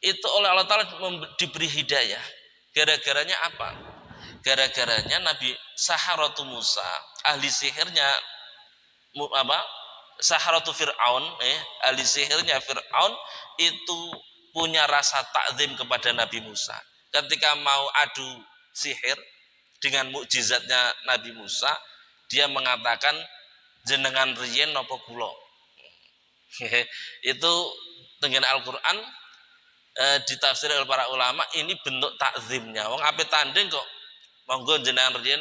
Itu oleh Allah Ta'ala diberi hidayah. Gara-garanya apa? Gara-garanya Nabi Saharatu Musa, ahli sihirnya Saharatu Fir'aun, ahli sihirnya Fir'aun itu punya rasa takzim kepada Nabi Musa. Ketika mau adu sihir dengan mukjizatnya Nabi Musa, dia mengatakan jenengan riyen napa kula. Itu dengan Al-Qur'an ditafsir oleh para ulama, ini bentuk takzimnya. Wong ape tanding kok monggo jenengan riyen.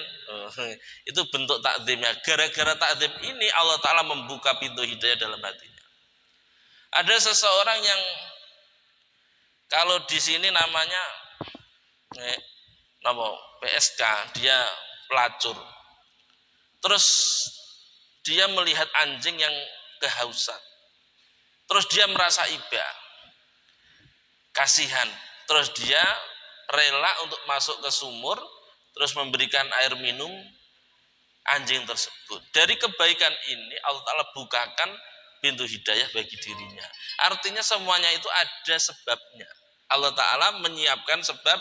Itu bentuk takzimnya. Gara-gara takzim ini Allah Ta'ala membuka pintu hidayah dalam hatinya. Ada seseorang yang kalau di sini namanya PSK, dia pelacur. Terus dia melihat anjing yang kehausan. Terus dia merasa iba, kasihan. Terus dia rela untuk masuk ke sumur, terus memberikan air minum anjing tersebut. Dari kebaikan ini Allah Ta'ala bukakan pintu hidayah bagi dirinya. Artinya semuanya itu ada sebabnya. Allah Ta'ala menyiapkan sebab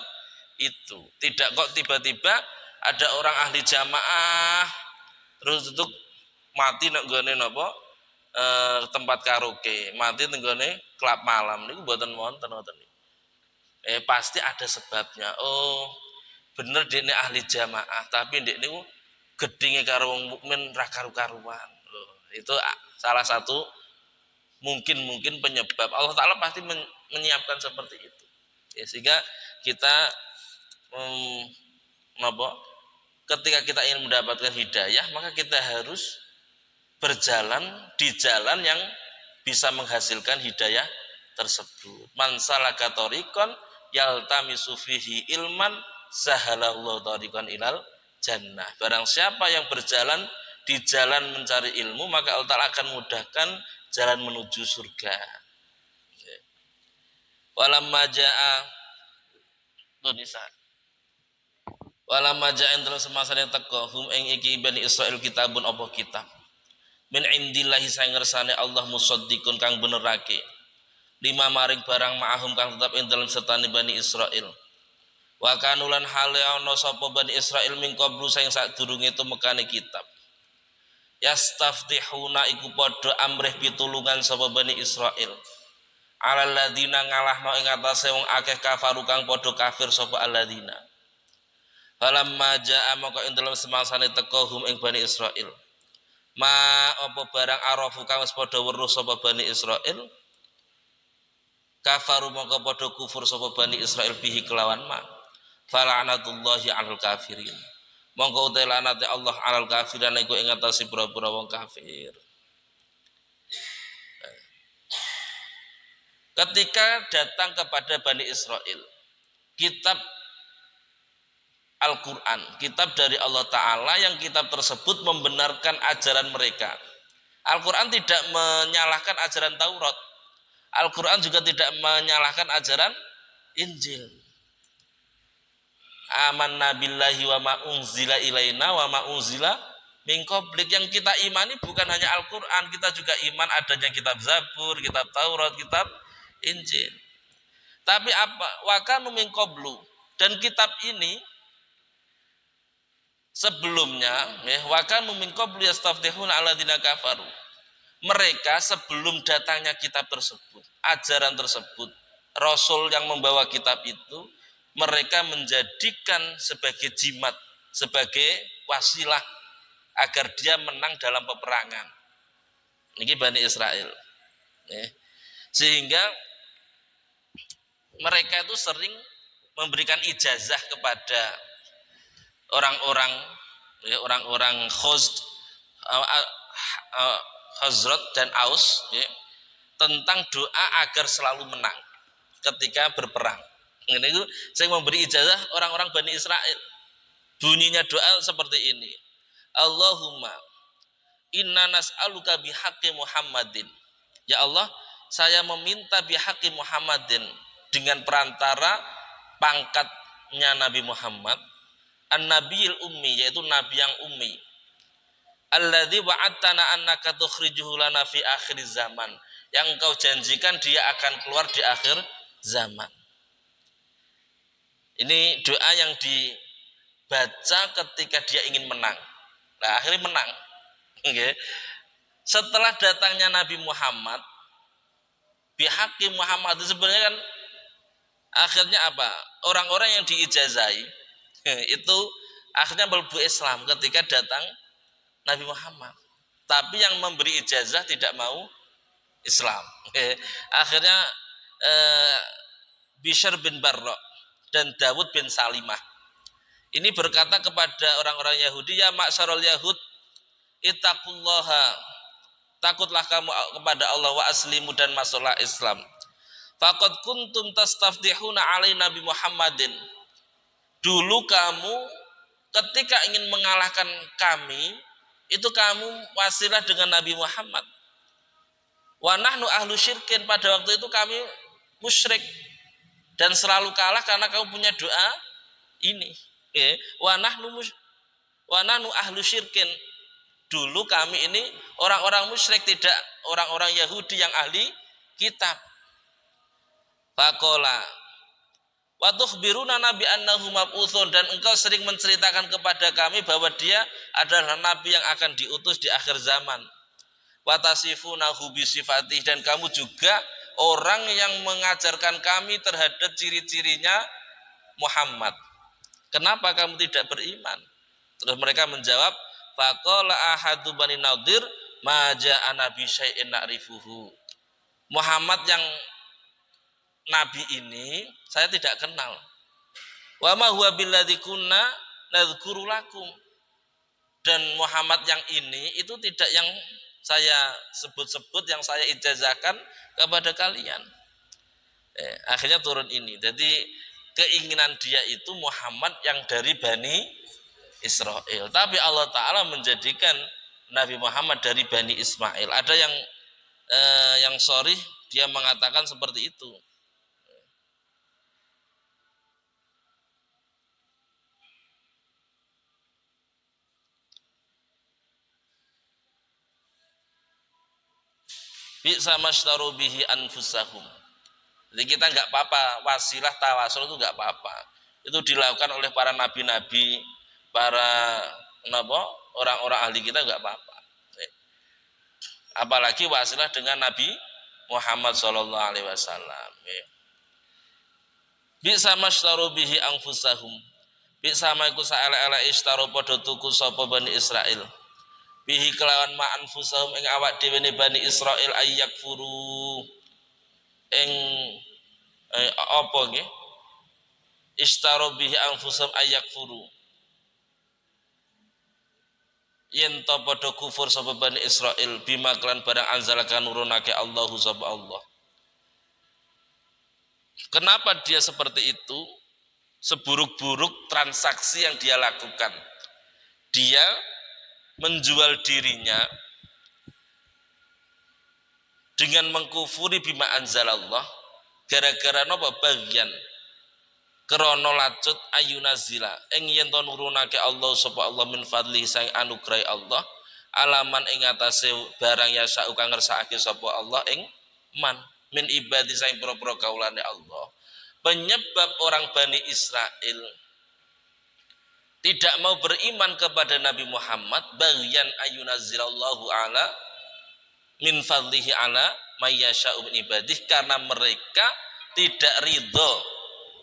itu. Tidak kok tiba-tiba ada orang ahli jamaah terus itu mati nek nggone napa tempat karaoke, mati nek nggone klub malam niku mboten wonten niku. Pasti ada sebabnya. Oh, bener dekne ahli jamaah, tapi ndek niku gedhinge karo wong mukmin ra karu-karuan. Loh, itu salah satu mungkin penyebab. Allah Ta'ala pasti menyiapkan seperti itu. Sehingga kita ketika kita ingin mendapatkan hidayah, maka kita harus berjalan di jalan yang bisa menghasilkan hidayah tersebut. Man salaka thariqan yaltamisu fihi ilman sahalallahu thariqan ilal jannah. Barang siapa yang berjalan di jalan mencari ilmu, maka Allah Ta'ala akan mudahkan jalan menuju surga. Walamma ja'a Tunisa. Walamma ja'a dalam semasa yang teko hum ing iki Bani Israil kitabun apa kitab. Min indillahi sang ngersane Allah musaddiqun kang benerake. Lima maring barang ma'ahum kang tetap ing dalam sertane Bani Israil. Wa kanulan hale ana sapa Bani Israil min qablu sing sadurunge tumekane kitab. Yastaftihuna iku padha amrih pitulungan sapa Bani Israil. Alal ladina ngalahno ing atase wong akeh kafaru kang padha kafir sapa alladzina. Falamma jaa maka ing dalem semangsane teka hum ing Bani Israil. Ma apa barang arafu kang wis padha weruh sapa Bani Israil. Kafaru maka padha kufur sapa Bani Israil bihi kelawan ma. Fala'natullahi 'alal kafirin. Monggo uta lanate Allah 'alal kafirin iku ing atase pira-pira wong kafir. Ketika datang kepada Bani Israil kitab Al-Quran, kitab dari Allah Ta'ala, yang kitab tersebut membenarkan ajaran mereka. Al-Quran tidak menyalahkan ajaran Taurat. Al-Quran juga tidak menyalahkan ajaran Injil. Amanna billahi wa ma unzila ilaina wa ma unzila min qablik. Yang kita imani bukan hanya Al-Quran, kita juga iman adanya kitab Zabur, kitab Taurat, kitab Injil. Tapi apa? Wa kanu min qablu. Dan kitab ini sebelumnya, wa kanu min qablu yastaftihuna 'aladzina kafaru. Mereka sebelum datangnya kitab tersebut, ajaran tersebut, Rasul yang membawa kitab itu, mereka menjadikan sebagai jimat, sebagai wasilah agar dia menang dalam peperangan. Ini Bani Israil. Sehingga mereka itu sering memberikan ijazah kepada orang-orang Khazraj dan Aus tentang doa agar selalu menang ketika berperang. Ini itu saya memberi ijazah orang-orang Bani Israil. Bunyinya doa seperti ini. Allahumma inna nas'aluka bihaqqi Muhammadin. Ya Allah, saya meminta bihaqqi Muhammadin, dengan perantara pangkatnya Nabi Muhammad, an-nabiyil ummi, yaitu nabi yang ummi, alladzi wa'adtana annaka tukhrijuhu lana fi akhir zaman, yang engkau janjikan dia akan keluar di akhir zaman. Ini doa yang dibaca ketika dia ingin menang. Nah, akhirnya menang. Okay. Setelah datangnya Nabi Muhammad, bihaqqi Muhammad itu sebenarnya kan akhirnya apa? Orang-orang yang diijazai itu akhirnya melbu Islam ketika datang Nabi Muhammad. Tapi yang memberi ijazah tidak mau Islam. Akhirnya Bishr bin Barra dan Dawud bin Salimah ini berkata kepada orang-orang Yahudi, ya ma'syarul Yahud, ittaqullaha, takutlah kamu kepada Allah, wa aslimu, dan masuklah Islam. Faqad kuntum tastaftihuna alai Nabi Muhammadin. Dulu kamu ketika ingin mengalahkan kami, itu kamu wasilah dengan Nabi Muhammad. Wa nahnu ahlu syirkin, pada waktu itu kami musyrik dan selalu kalah karena kamu punya doa ini. Wa nahnu ahlu syirkin. Dulu kami ini orang-orang musyrik, tidak orang-orang Yahudi yang ahli kitab. Faqala wa tukhbiruna nabi annahu mab'utsun, dan engkau sering menceritakan kepada kami bahwa dia adalah nabi yang akan diutus di akhir zaman. Wa tasifunahu bi sifatih, dan kamu juga orang yang mengajarkan kami terhadap ciri-cirinya Muhammad. Kenapa kamu tidak beriman? Terus mereka menjawab, faqala ahadu bani Nadir ma ja'ana bi syai'in na'rifuhu. Muhammad yang nabi ini saya tidak kenal. Wa ma huwa billadzi kunna nadzkuru lakum. Dan Muhammad yang ini itu tidak yang saya sebut-sebut, yang saya ijazahkan kepada kalian. Akhirnya turun ini. Jadi keinginan dia itu Muhammad yang dari Bani Israel. Tapi Allah Ta'ala menjadikan Nabi Muhammad dari Bani Ismail. Ada yang sorry dia mengatakan seperti itu. Bisa masytaru bihi anfusahum. Jadi kita nggak apa-apa, wasilah tawasul itu nggak apa-apa. Itu dilakukan oleh para nabi-nabi, para orang-orang ahli kita nggak apa-apa. Apalagi wasilah dengan Nabi Muhammad sallallahu alaihi wasallam. Bisa masytaru bihi anfusahum. Bisa ma iku saelek-elek istaru padha tuku sapa Bani Israil. Bihi kelawan ma anfusahum ing awak dhewe Bani Israil ayyak furu ing apa nggih? Istaru bihi anfusahum ayyak furu. Yen to padha kufur sapa Bani Israil bima kelan barang anzalakan nurunake Allahu sapa Allah. Kenapa dia seperti itu? Seburuk-buruk transaksi yang dia lakukan. Dia menjual dirinya dengan mengkufuri bima anzalallah gara-gara napa bagian krana lacut ayunazila ing yen to nurunake Allah sapa Allah min fadli sang anugrahi Allah alaman ing atase barang ya sak kang ngersakake sapa Allah ing man min ibadi sang pro-pro kaulane Allah. Penyebab orang Bani Israel tidak mau beriman kepada Nabi Muhammad bagian ayunazilallahu ala min fadlihi ala mayyasha'u min ibadih karena mereka tidak ridho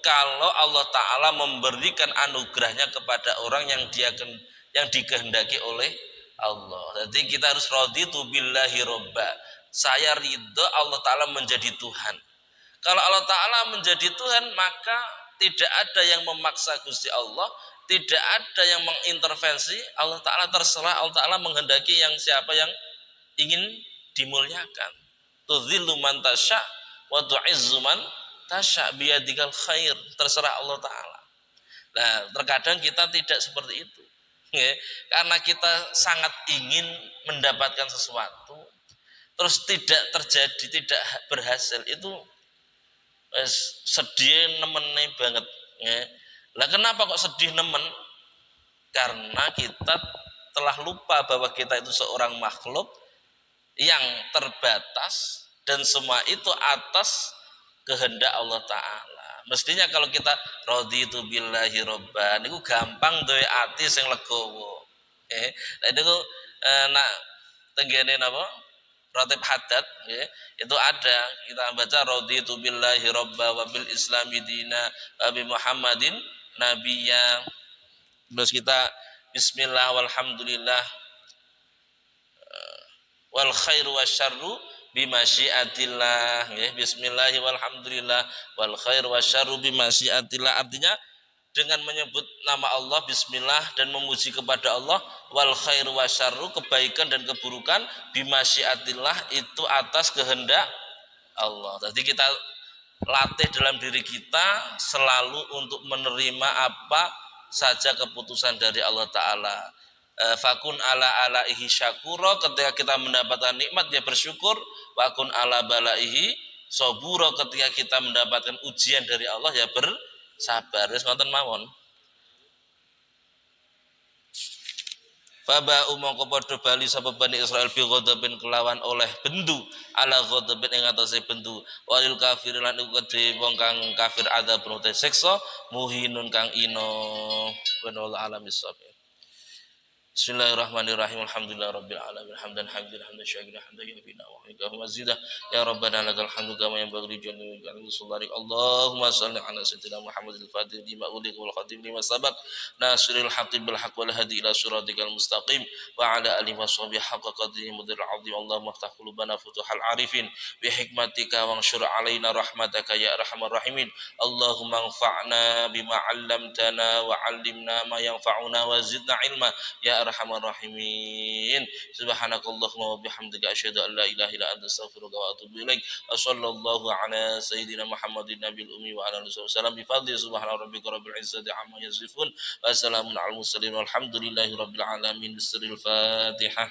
kalau Allah Ta'ala memberikan anugerahnya kepada orang yang dikehendaki oleh Allah. Jadi kita harus raditu billahi robba. Saya ridho Allah Ta'ala menjadi Tuhan. Kalau Allah Ta'ala menjadi Tuhan maka tidak ada yang memaksa Gusti Allah, tidak ada yang mengintervensi. Allah Ta'ala terserah, Allah Ta'ala menghendaki yang siapa yang ingin dimuliakan. Tudzillu man tasya wa tu'izzu man tasya biyadikal khair. Terserah Allah Ta'ala. Nah, terkadang kita tidak seperti itu. Ya, karena kita sangat ingin mendapatkan sesuatu, terus tidak terjadi, tidak berhasil, itu sedih nemene banget. Ya. Lah kenapa kok sedih nemen? Karena kita telah lupa bahwa kita itu seorang makhluk yang terbatas dan semua itu atas kehendak Allah Ta'ala. Mestinya kalau kita raditu billahi robban itu gampang duwe ati sing legowo. Itu nak tenggene napa? Ratib haddad ya, itu ada kita baca raditu billahi robba wa bil islami dina wa bi Muhammadin nabiyya. Terus kita bismillah walhamdulillah wal khairu wasyarru bimasyiatillah ya, bismillah walhamdulillah wal khairu wasyarru bimasyiatillah. Artinya dengan menyebut nama Allah bismillah dan memuji kepada Allah, wal khairu wasyarru kebaikan dan keburukan bimasyiatillah itu atas kehendak Allah. Jadi kita latih dalam diri kita selalu untuk menerima apa saja keputusan dari Allah Ta'ala. Fakun ala alaihi syakura, ketika kita mendapatkan nikmat dia bersyukur. Fakun ala balaihi sobura, ketika kita mendapatkan ujian dari Allah ya bersabar. Wis ngoten mawon. Faba umangka padha bali sapa Bani Israil bi ghadabin kelawan oleh bendu ala ghadabin ing atase bendu walil kafir lan kedhe wong kang kafir adzabun te siksa muhinun kang ino wa alam bisawab. Bismillahirrahmanirrahim. Alhamdulillahirabbil alamin. Hamdan syakiran hamdan yabina wa hikahu mazidah. Ya rabbana lakal hamdu kama yanbaghi li jalali wajhika. Allahumma shalli ala sayyidina Muhammadil fatih lima uliq wal khatim lima sabaq nasiril haqqi bil haqq wal hadi ila siratikal mustaqim wa ala alihi washabihi haqqa qadrihi mudir azim. Allahumma iftah qulubana futuhal arifin bi hikmatika wanshur alaina rahmataka ya arhamar rahimin. Allahumma anfa'na bima 'allamtana wa 'allimna ma yanfa'una wa zidna ilma ya arhamar rahimin. Subhanakallahumma wa bihamdika asyhadu an la ilaha illa anta astaghfiruka wa atubu ilaik. Wassallallahu ala sayyidina Muhammadin nabiyil ummi wa ala alihi wasallam bi fadli subhana rabbika rabbil izzati amma yasifun. Wassalamun alal mursalin walhamdulillahi rabbil alamin. Bismillahil Fatihah.